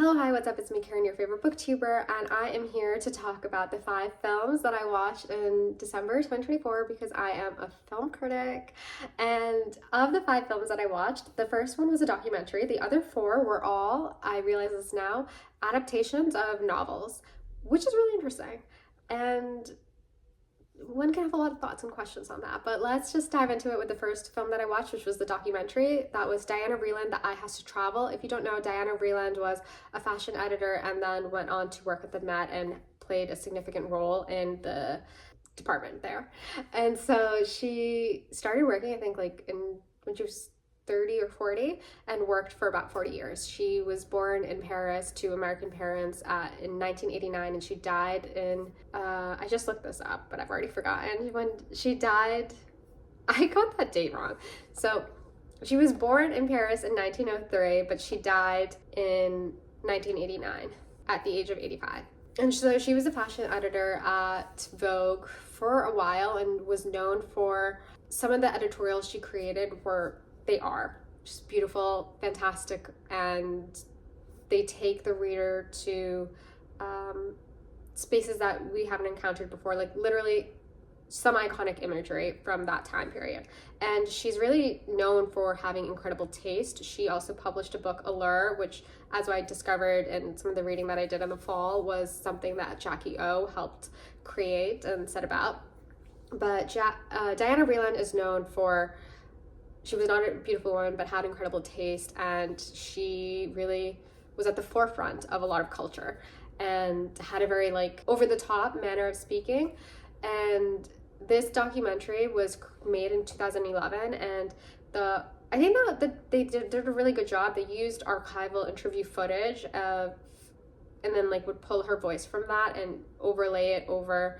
Hello, hi, what's up? It's me, Karen, your favorite booktuber, and I am here to talk about the 5 films that I watched in December 2024 because I am a film critic. And of the 5 films that I watched, the first one was a documentary. The other 4 were all, I realize this now, adaptations of novels, which is really interesting. And one can have a lot of thoughts and questions on that, but let's just dive into it with the first film that I watched, which was the documentary. That was Diana Vreeland, The Eye Has to Travel. If you don't know, Diana Vreeland was a fashion editor and then went on to work at the Met and played a significant role in the department there. And so she started working, I think, when she was 30 or 40 and worked for about 40 years. She was born in Paris to American parents in 1989, and she died in, I just looked this up, but I've already forgotten when she died. I got that date wrong. So she was born in Paris in 1903, but she died in 1989 at the age of 85. And so she was a fashion editor at Vogue for a while and was known for some of the editorials she created they are just beautiful, fantastic, and they take the reader to spaces that we haven't encountered before, like literally some iconic imagery from that time period. And she's really known for having incredible taste. She also published a book, Allure, which, as I discovered in some of the reading that I did in the fall, was something that Jackie O helped create and set about. But Diana Vreeland is known for, she was not a beautiful woman, but had incredible taste, and she really was at the forefront of a lot of culture and had a very over-the-top manner of speaking. And this documentary was made in 2011, and I think that they did a really good job. They used archival interview footage and then would pull her voice from that and overlay it over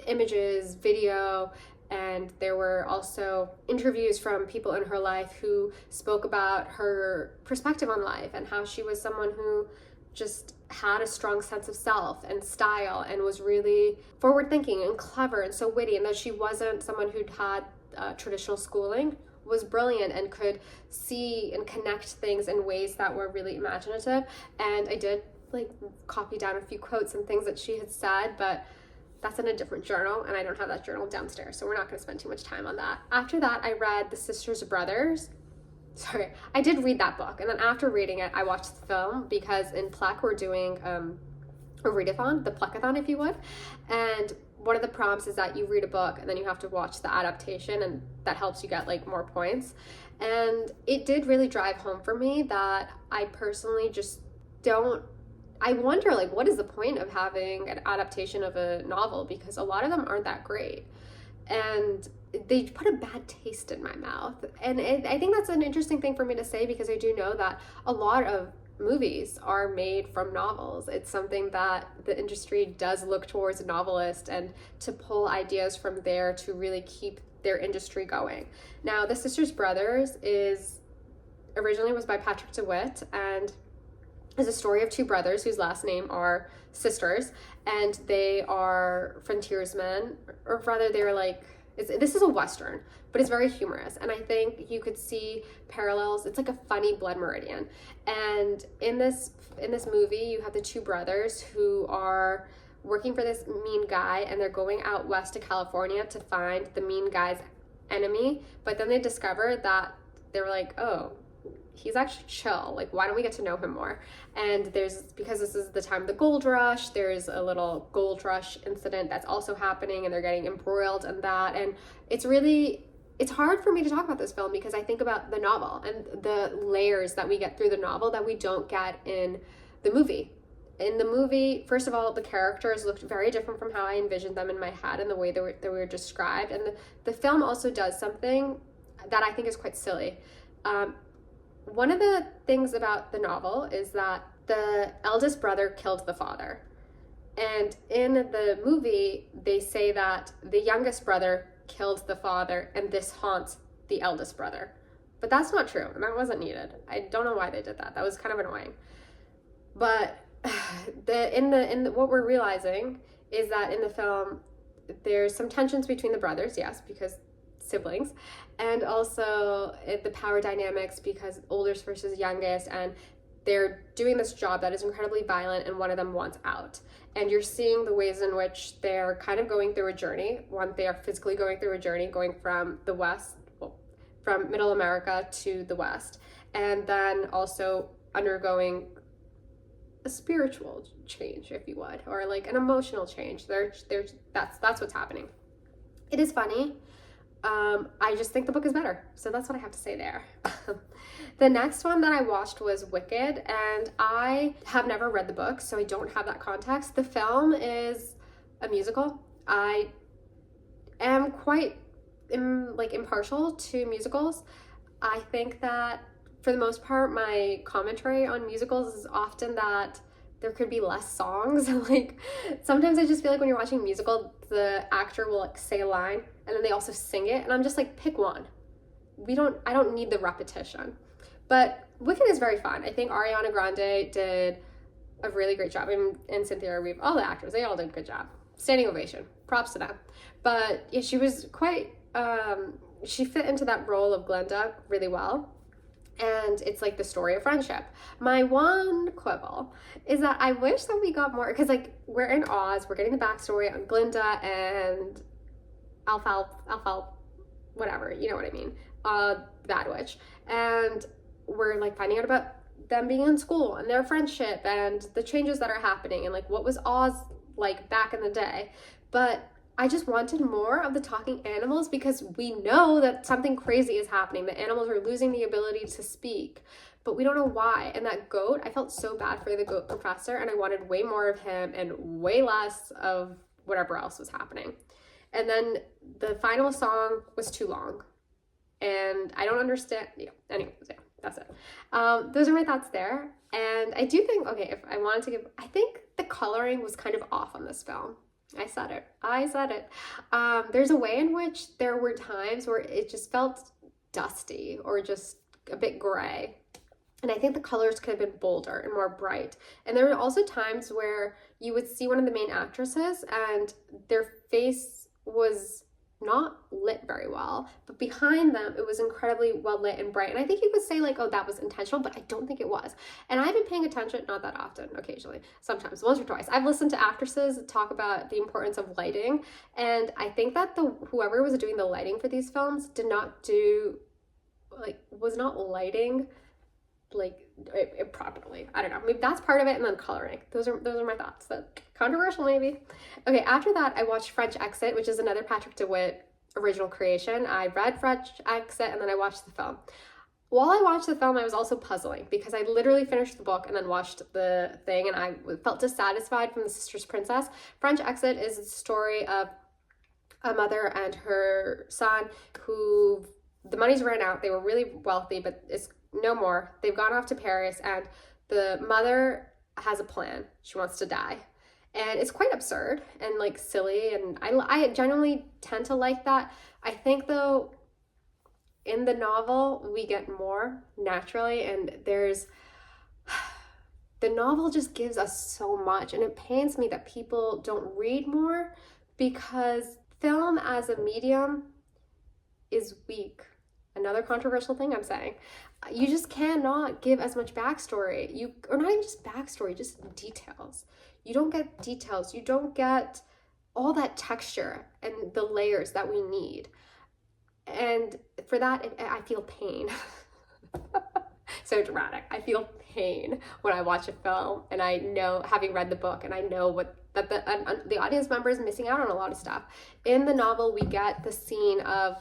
images, video. And there were also interviews from people in her life who spoke about her perspective on life and how she was someone who just had a strong sense of self and style and was really forward-thinking and clever and so witty, and that she wasn't someone who'd had traditional schooling, was brilliant and could see and connect things in ways that were really imaginative. And I did copy down a few quotes and things that she had said, but that's in a different journal, and I don't have that journal downstairs, so we're not going to spend too much time on that. After that, I read The Sisters Brothers. I did read that book, and then after reading it, I watched the film because in Plek we're doing a readathon, the Plekathon, if you would, and one of the prompts is that you read a book and then you have to watch the adaptation, and that helps you get more points. And it did really drive home for me that I personally just I wonder, what is the point of having an adaptation of a novel? Because a lot of them aren't that great. And they put a bad taste in my mouth. And I think that's an interesting thing for me to say, because I do know that a lot of movies are made from novels. It's something that the industry does look towards a novelist and to pull ideas from there to really keep their industry going. Now, The Sisters Brothers originally was by Patrick DeWitt, and is a story of 2 brothers whose last name are sisters, and they are frontiersmen, or rather this is a Western, but it's very humorous, and I think you could see parallels. It's like a funny blood meridian. And in this movie, you have the 2 brothers who are working for this mean guy, and they're going out west to California to find the mean guy's enemy, but then they discover that they were oh, he's actually chill. Why don't we get to know him more? And because this is the time of the gold rush, there's a little gold rush incident that's also happening, and they're getting embroiled in that. And it's hard for me to talk about this film because I think about the novel and the layers that we get through the novel that we don't get in the movie. In the movie, first of all, the characters looked very different from how I envisioned them in my head and the way they were described. And the film also does something that I think is quite silly. One of the things about the novel is that the eldest brother killed the father. And in the movie, they say that the youngest brother killed the father, and this haunts the eldest brother. But that's not true, and that wasn't needed. I don't know why they did that. That was kind of annoying. But what we're realizing is that in the film, there's some tensions between the brothers, yes, because siblings, and also the power dynamics because oldest versus youngest, and they're doing this job that is incredibly violent, and one of them wants out. And you're seeing the ways in which they're kind of going through a journey. One, they are physically going through a journey, going from the West, well, from Middle America to the West, and then also undergoing a spiritual change, if you would, or like an emotional change. That's what's happening. It is funny. I just think the book is better. So that's what I have to say there. The next one that I watched was Wicked, and I have never read the book, so I don't have that context. The film is a musical. I am quite impartial to musicals. I think that for the most part, my commentary on musicals is often that there could be less songs. Like sometimes I just feel like when you're watching a musical, the actor will like say a line and then they also sing it, and I'm just like, pick one. I don't need the repetition. But Wicked is very fun. I think Ariana Grande did a really great job. And Cynthia Erivo, all the actors, they all did a good job. Standing ovation. Props to them. But yeah, she was quite, she fit into that role of Glenda really well. And it's like the story of friendship. My one quibble is that I wish that we got more, because like we're in Oz, we're getting the backstory on Glinda and Alfalfa, whatever, you know what I mean, Bad Witch. And we're like finding out about them being in school and their friendship and the changes that are happening and like what was Oz like back in the day. But I just wanted more of the talking animals, because we know that something crazy is happening. The animals are losing the ability to speak, but we don't know why. And that goat, I felt so bad for the goat professor, and I wanted way more of him and way less of whatever else was happening. And then the final song was too long, and I don't understand. Yeah, anyways, yeah, that's it. Those are my thoughts there. And I do think, okay, if I wanted to give, I think the coloring was kind of off on this film. I said it. There's a way in which there were times where it just felt dusty or just a bit gray. And I think the colors could have been bolder and more bright. And there were also times where you would see one of the main actresses and their face was not lit very well, but behind them it was incredibly well lit and bright. And I think you could say like, oh, that was intentional, but I don't think it was. And I've been paying attention, not that often, occasionally, sometimes, once or twice. I've listened to actresses talk about the importance of lighting, and I think that whoever was doing the lighting for these films was not lighting it properly. I don't know, maybe that's part of it. And then coloring, those are my thoughts. So controversial maybe. Okay, after that I watched French Exit, which is another Patrick DeWitt original creation. I read French Exit and then I watched the film. While I watched the film, I was also puzzling, because I literally finished the book and then watched the thing, and I felt dissatisfied from The Sister's Princess. French Exit is the story of a mother and her son who the money's ran out. They were really wealthy, but it's no more. They've gone off to Paris, and the mother has a plan. She wants to die. And it's quite absurd and like silly, and I genuinely tend to like that. I think though, in the novel, we get more naturally, and the novel just gives us so much, and it pains me that people don't read more, because film as a medium is weak. Another controversial thing I'm saying. You just cannot give as much backstory. Or not even just backstory, just details. You don't get details. You don't get all that texture and the layers that we need. And for that, I feel pain. So dramatic. I feel pain when I watch a film, and I know, having read the book, and I know that the audience member is missing out on a lot of stuff. In the novel, we get the scene of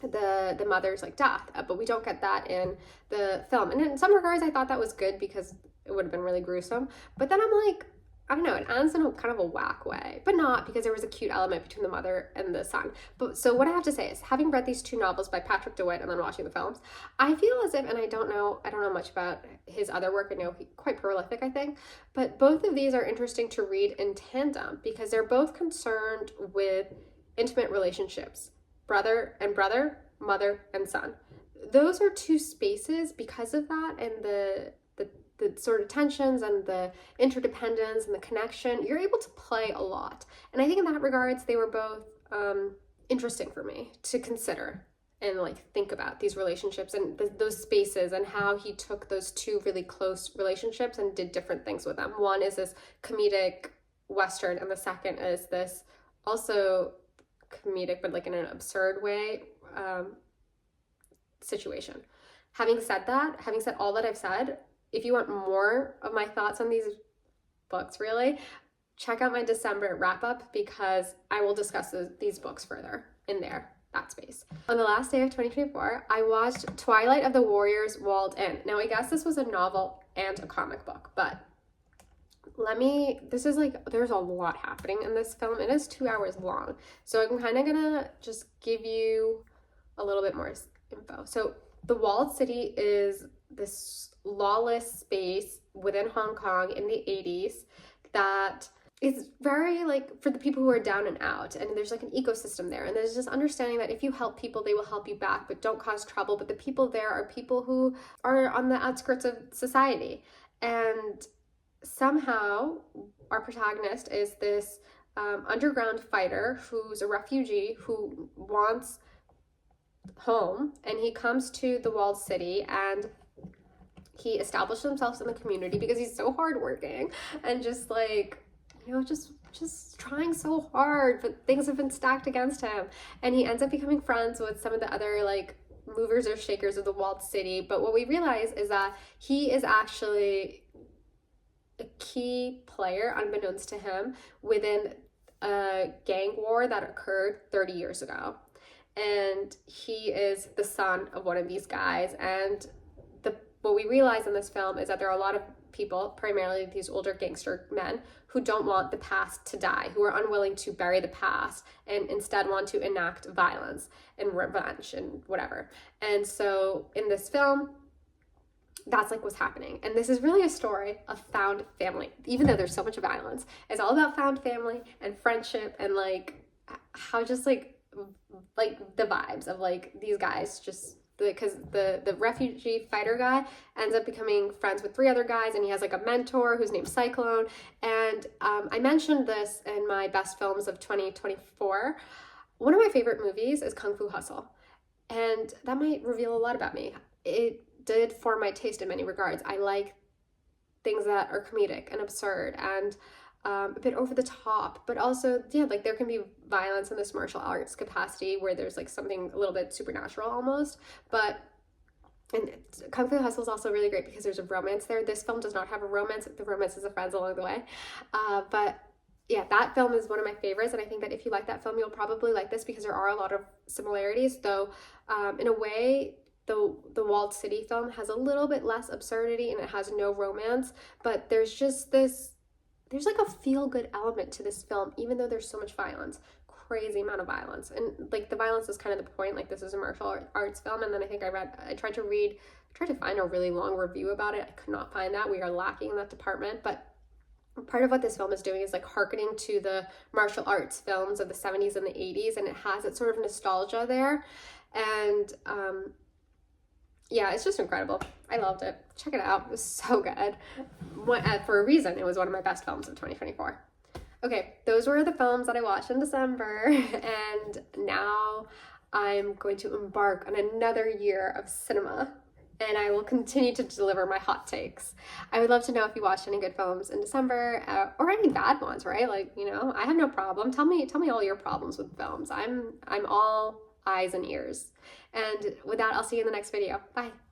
the mother's like death, but we don't get that in the film. And in some regards I thought that was good, because it would have been really gruesome, but then I'm like, I don't know, it ends in a kind of a whack way, but not, because there was a cute element between the mother and the son. But so what I have to say is, having read these two novels by Patrick DeWitt and then watching the films, I feel as if, and I don't know much about his other work. I know he's quite prolific, I think, but both of these are interesting to read in tandem, because they're both concerned with intimate relationships. Brother and brother, mother and son. Those are two spaces, because of that, and the sort of tensions and the interdependence and the connection, you're able to play a lot. And I think in that regards, they were both interesting for me to consider and like think about these relationships and those spaces, and how he took those two really close relationships and did different things with them. One is this comedic Western, and the second is this also comedic, but like in an absurd way, situation. Having said all that I've said, if you want more of my thoughts on these books, really, check out my December wrap up, because I will discuss these books further in that space. On the last day of 2024, I watched Twilight of the Warriors Walled In. Now, I guess this was a novel and a comic book, but this is like, there's a lot happening in this film. It is 2 hours long. So I'm kind of gonna just give you a little bit more info. So the Walled City is this lawless space within Hong Kong in the 80s that is very like for the people who are down and out, and there's like an ecosystem there, and there's this understanding that if you help people, they will help you back, but don't cause trouble. But the people there are people who are on the outskirts of society, and somehow our protagonist is this underground fighter who's a refugee who wants home, and he comes to the Walled City, and he established himself in the community because he's so hardworking and just like, you know, just trying so hard, but things have been stacked against him, and he ends up becoming friends with some of the other like movers or shakers of the Walled City. But what we realize is that he is actually a key player, unbeknownst to him, within a gang war that occurred 30 years ago. And he is the son of one of these guys. And what we realize in this film is that there are a lot of people, primarily these older gangster men, who don't want the past to die, who are unwilling to bury the past and instead want to enact violence and revenge and whatever. And so in this film, that's like what's happening. And this is really a story of found family. Even though there's so much violence, it's all about found family and friendship, and like how just like the vibes of like these guys just, because the refugee fighter guy ends up becoming friends with 3 other guys, and he has like a mentor who's named Cyclone. And I mentioned this in my best films of 2024. One of my favorite movies is Kung Fu Hustle, and that might reveal a lot about me. It did form my taste in many regards. I like things that are comedic and absurd and a bit over the top, but also, yeah, like there can be violence in this martial arts capacity where there's like something a little bit supernatural almost. And Kung Fu Hustle is also really great because there's a romance there. This film does not have a romance. The romance is the friends along the way. But yeah, that film is one of my favorites, and I think that if you like that film, you'll probably like this because there are a lot of similarities, though in a way, the Walled City film has a little bit less absurdity and it has no romance, but there's like a feel-good element to this film, even though there's so much violence, crazy amount of violence. And like the violence is kind of the point, like this is a martial arts film. And then I think I tried to find a really long review about it. I could not find that. We are lacking in that department. But part of what this film is doing is like hearkening to the martial arts films of the 70s and the 80s, and it has its sort of nostalgia there. And yeah, it's just incredible. I loved it. Check it out. It was so good. For a reason, it was one of my best films of 2024. Okay, those were the films that I watched in December, and now I'm going to embark on another year of cinema, and I will continue to deliver my hot takes. I would love to know if you watched any good films in December, or any bad ones, right? Like, you know, I have no problem. Tell me all your problems with films. I'm all eyes and ears. And with that, I'll see you in the next video. Bye.